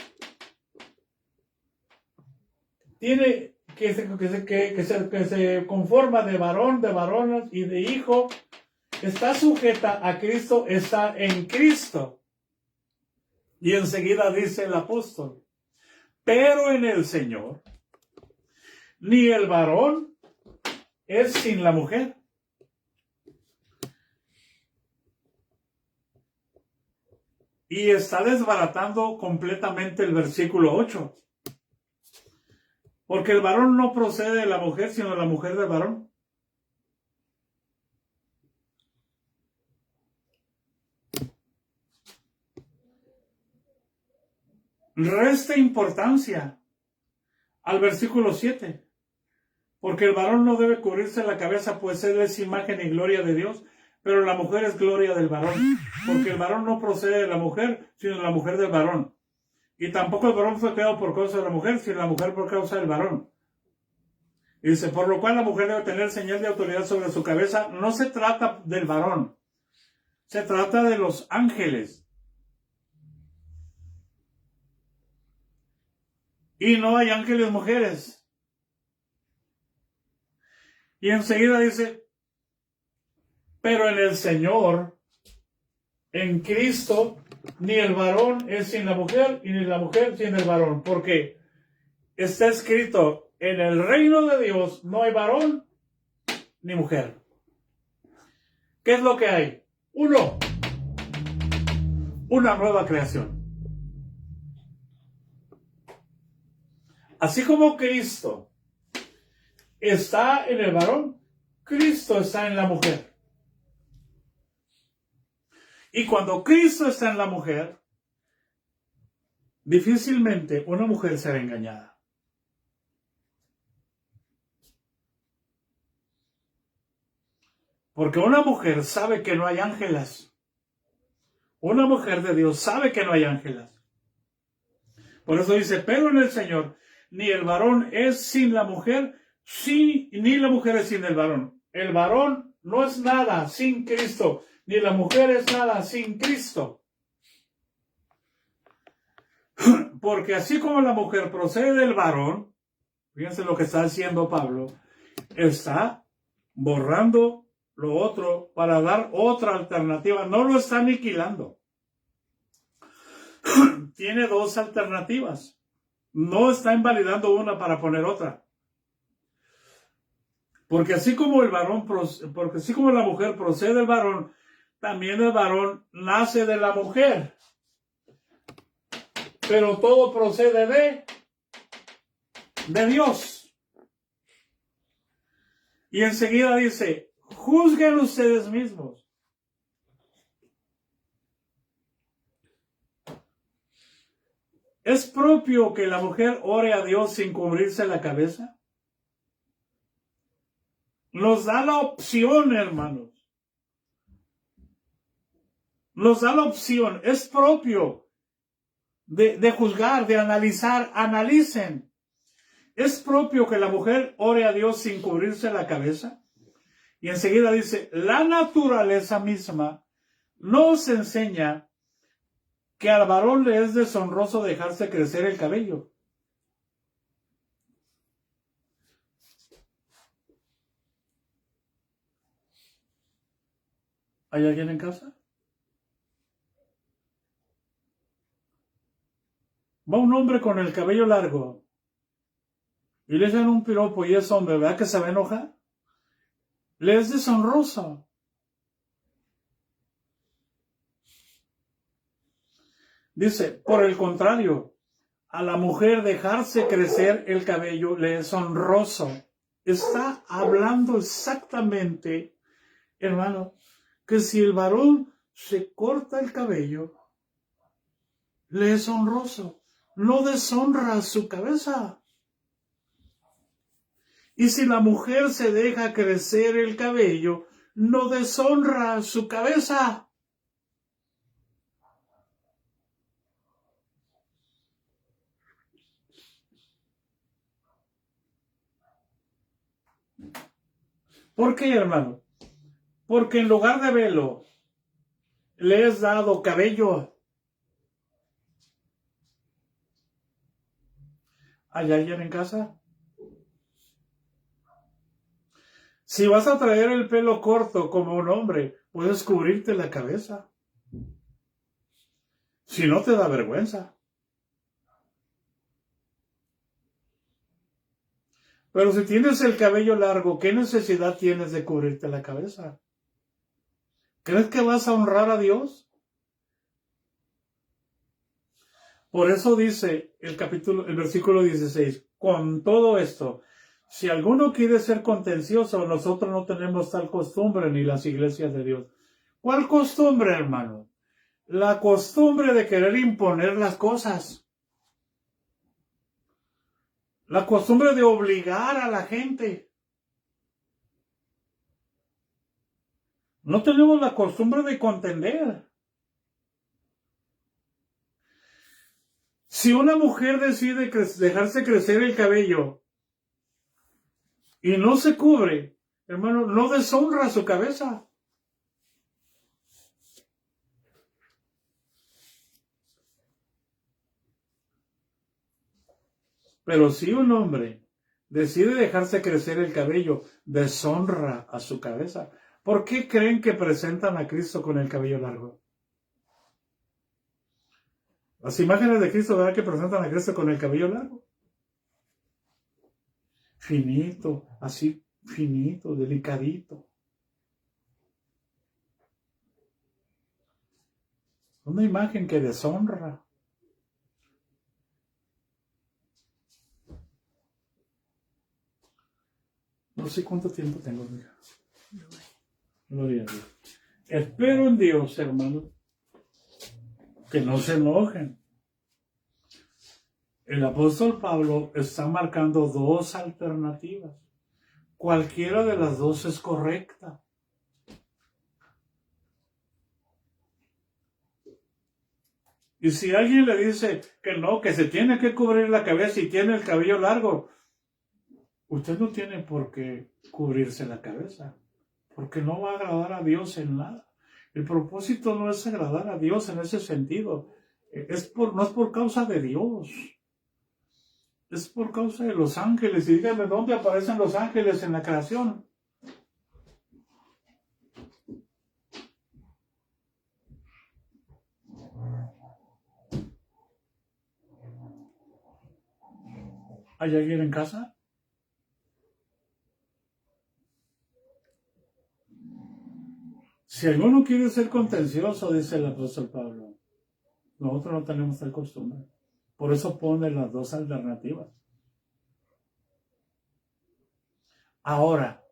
tiene que se conforma de varón, de varones y de hijo, está sujeta a Cristo, está en Cristo. Y enseguida dice el apóstol, pero en el Señor, ni el varón es sin la mujer. Y está desbaratando completamente el versículo 8. Porque el varón no procede de la mujer, sino la mujer del varón. Resta importancia al versículo 7. Porque el varón no debe cubrirse la cabeza, pues él es imagen y gloria de Dios, pero la mujer es gloria del varón. Porque el varón no procede de la mujer, sino la mujer del varón. Y tampoco el varón fue creado por causa de la mujer, sino la mujer por causa del varón. Y dice, por lo cual la mujer debe tener señal de autoridad sobre su cabeza. No se trata del varón, se trata de los ángeles. Y no hay ángeles mujeres. Y enseguida dice, pero en el Señor, en Cristo, ni el varón es sin la mujer, y ni la mujer sin el varón. Porque está escrito, en el reino de Dios no hay varón ni mujer. ¿Qué es lo que hay? Una nueva creación. Así como Cristo está en el varón, Cristo está en la mujer. Y cuando Cristo está en la mujer, difícilmente una mujer será engañada. Porque una mujer sabe que no hay ángelas. Una mujer de Dios sabe que no hay ángelas. Por eso dice, pero en el Señor, ni el varón es sin la mujer, ni la mujer es sin el varón. El varón no es nada sin Cristo, ni la mujer es nada sin Cristo. Porque así como la mujer procede del varón, fíjense lo que está haciendo Pablo, está borrando lo otro para dar otra alternativa. No lo está aniquilando. Tiene dos alternativas. No está invalidando una para poner otra. Porque así como la mujer procede del varón, también el varón nace de la mujer. Pero todo procede de Dios. Y enseguida dice, juzguen ustedes mismos. ¿Es propio que la mujer ore a Dios sin cubrirse la cabeza? Nos da la opción, hermanos. Nos da la opción. Es propio de juzgar, de analizar. Analicen. ¿Es propio que la mujer ore a Dios sin cubrirse la cabeza? Y enseguida dice, la naturaleza misma nos enseña que al varón le es deshonroso dejarse crecer el cabello. ¿Hay alguien en casa? Va un hombre con el cabello largo y le echan un piropo y es hombre, ¿verdad que se va a enojar? Le es deshonroso. Dice, por el contrario, a la mujer dejarse crecer el cabello le es honroso. Está hablando exactamente, hermano, que si el varón se corta el cabello, le es honroso. No deshonra su cabeza. Y si la mujer se deja crecer el cabello, no deshonra su cabeza. ¿Por qué, hermano? Porque en lugar de velo, le has dado cabello. ¿Hay alguien en casa? Si vas a traer el pelo corto como un hombre, puedes cubrirte la cabeza. Si no te da vergüenza. Pero si tienes el cabello largo, ¿qué necesidad tienes de cubrirte la cabeza? ¿Crees que vas a honrar a Dios? Por eso dice el versículo 16, con todo esto, si alguno quiere ser contencioso, nosotros no tenemos tal costumbre ni las iglesias de Dios. ¿Cuál costumbre, hermano? La costumbre de querer imponer las cosas. La costumbre de obligar a la gente. No tenemos la costumbre de contender. Si una mujer decide dejarse crecer el cabello y no se cubre, hermano, no deshonra su cabeza. Pero si un hombre decide dejarse crecer el cabello, deshonra a su cabeza. ¿Por qué creen que presentan a Cristo con el cabello largo? Las imágenes de Cristo, ¿verdad que presentan a Cristo con el cabello largo? Finito, así finito, delicadito. Una imagen que deshonra. No sé cuánto tiempo tengo, mija. Gloria a Dios. Espero en Dios, hermano, que no se enojen. El apóstol Pablo está marcando dos alternativas. Cualquiera de las dos es correcta. Y si alguien le dice que no, que se tiene que cubrir la cabeza y tiene el cabello largo, usted no tiene por qué cubrirse la cabeza, porque no va a agradar a Dios en nada. El propósito no es agradar a Dios en ese sentido. No es por causa de Dios. Es por causa de los ángeles. Y díganme, ¿dónde aparecen los ángeles en la creación? ¿Hay alguien en casa? Si alguno quiere ser contencioso, dice el apóstol Pablo, nosotros no tenemos tal costumbre. Por eso pone las dos alternativas. Ahora,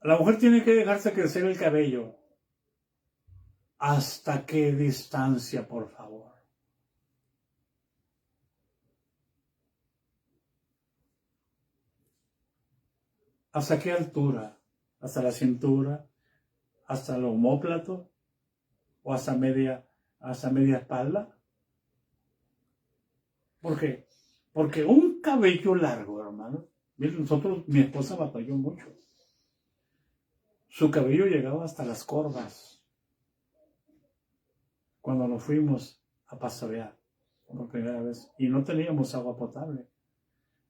la mujer tiene que dejarse crecer el cabello. ¿Hasta qué distancia, por favor? ¿Hasta qué altura? ¿Hasta la cintura? ¿Hasta el omóplato? ¿O hasta media espalda? ¿Por qué? Porque un cabello largo, hermano. Miren, mi esposa batalló mucho. Su cabello llegaba hasta las corvas. Cuando nos fuimos a pastorear por primera vez. Y no teníamos agua potable.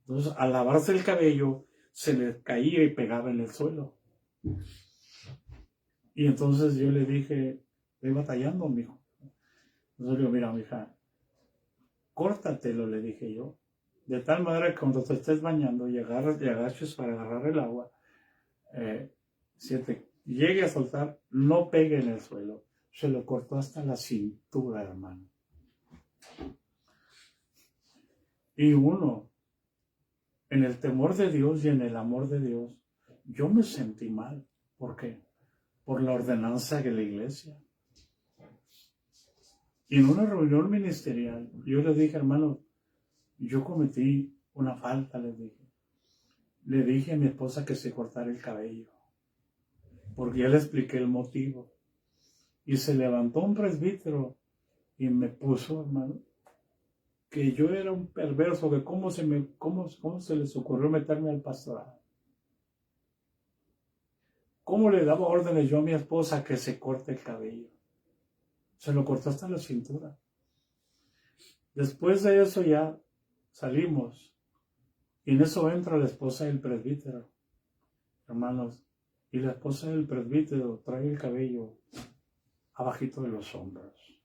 Entonces, al lavarse el cabello, se le caía y pegaba en el suelo. Y entonces yo le dije, estoy batallando, mijo. Entonces le digo, mira, mija, córtatelo, le dije yo. De tal manera que cuando te estés bañando y agaches para agarrar el agua, si te llegue a soltar, no pegue en el suelo. Se lo cortó hasta la cintura, hermano. Y uno, en el temor de Dios y en el amor de Dios, yo me sentí mal. ¿Por qué? Por la ordenanza de la iglesia. Y en una reunión ministerial, yo les dije, hermano, yo cometí una falta, les dije. Le dije a mi esposa que se cortara el cabello, porque ya le expliqué el motivo. Y se levantó un presbítero y me puso, hermano, que yo era un perverso, que cómo se les ocurrió meterme al pastorado. ¿Cómo le daba órdenes yo a mi esposa que se corte el cabello? Se lo cortó hasta la cintura. Después de eso ya salimos. Y en eso entra la esposa del presbítero, hermanos. Y la esposa del presbítero trae el cabello abajito de los hombros,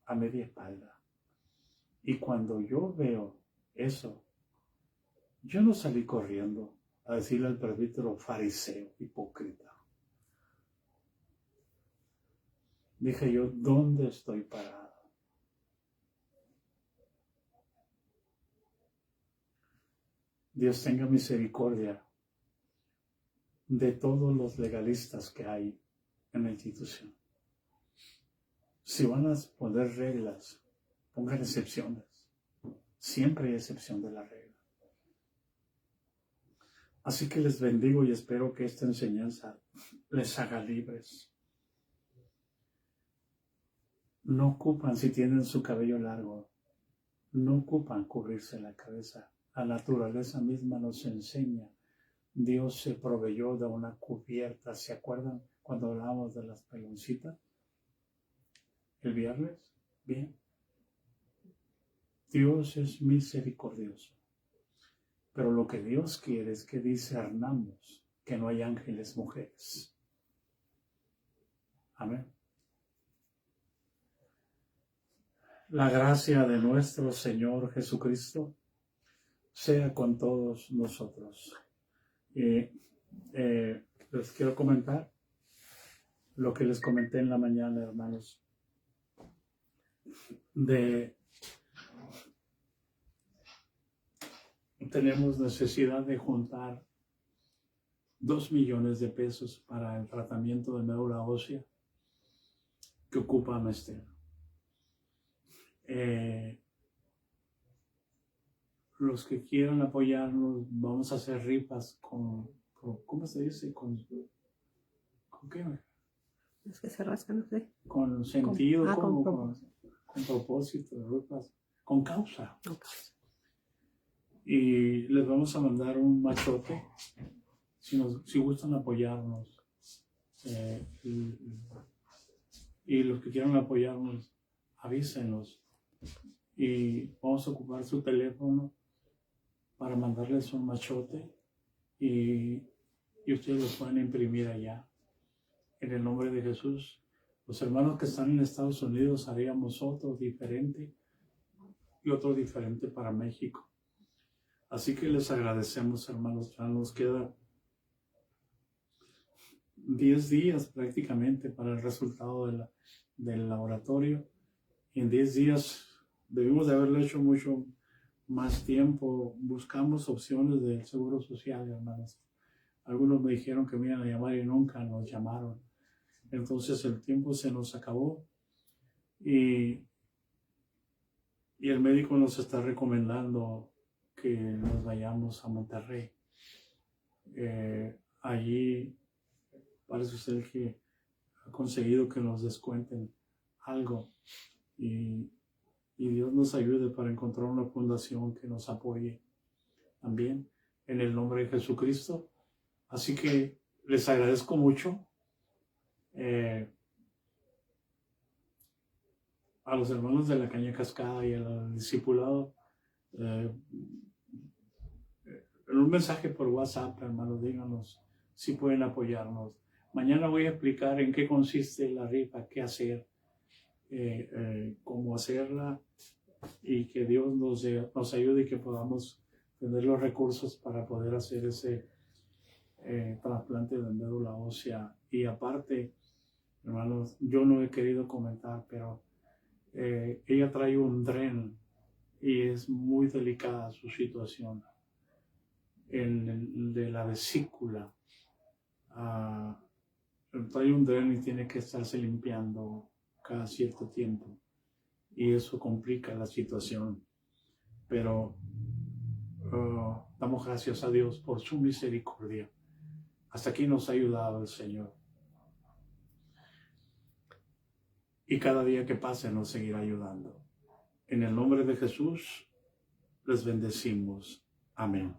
a media espalda. Y cuando yo veo eso, yo no salí corriendo a decirle al presbítero fariseo, hipócrita. Dije yo, ¿dónde estoy parado? Dios tenga misericordia de todos los legalistas que hay en la institución. Si van a poner reglas, pongan excepciones. Siempre hay excepción de la regla. Así que les bendigo y espero que esta enseñanza les haga libres. No ocupan, si tienen su cabello largo, no ocupan cubrirse la cabeza. La naturaleza misma nos enseña. Dios se proveyó de una cubierta. ¿Se acuerdan cuando hablábamos de las peloncitas? El viernes. Bien. Dios es misericordioso. Pero lo que Dios quiere es que discernamos que no hay ángeles mujeres. Amén. La gracia de nuestro Señor Jesucristo sea con todos nosotros. Les quiero comentar lo que les comenté en la mañana, hermanos, tenemos necesidad de juntar 2 millones de pesos para el tratamiento de médula ósea que ocupa Amester. Los que quieran apoyarnos, vamos a hacer rifas con ¿cómo se dice? ¿Con qué? Los que se rascan, no sé. Con sentido, con propósito, rifas, con causa. Y les vamos a mandar un machote si gustan apoyarnos. Y los que quieran apoyarnos, avísenos. Y vamos a ocupar su teléfono para mandarles un machote y ustedes lo pueden imprimir allá. En el nombre de Jesús. Los hermanos que están en Estados Unidos haríamos otro diferente y otro diferente para México. Así que les agradecemos, hermanos. Ya nos queda 10 días prácticamente para el resultado del laboratorio. Y en 10 días debimos de haberlo hecho mucho más tiempo. Buscamos opciones del Seguro Social, hermanos. Algunos me dijeron que me iban a llamar y nunca nos llamaron. Entonces el tiempo se nos acabó y el médico nos está recomendando que nos vayamos a Monterrey. Allí parece ser que ha conseguido que nos descuenten algo y y Dios nos ayude para encontrar una fundación que nos apoye también en el nombre de Jesucristo. Así que les agradezco mucho a los hermanos de la Caña Cascada y al discipulado. En un mensaje por WhatsApp, hermanos, díganos si pueden apoyarnos. Mañana voy a explicar en qué consiste la rifa, qué hacer, cómo hacerla, y que Dios nos ayude y que podamos tener los recursos para poder hacer ese trasplante de médula ósea. Y aparte, hermanos, yo no he querido comentar, pero ella trae un dren y es muy delicada su situación de la vesícula. Trae un dren y tiene que estarse limpiando cada cierto tiempo, y eso complica la situación, pero damos gracias a Dios por su misericordia. Hasta aquí nos ha ayudado el Señor, y cada día que pase nos seguirá ayudando. En el nombre de Jesús les bendecimos. Amén.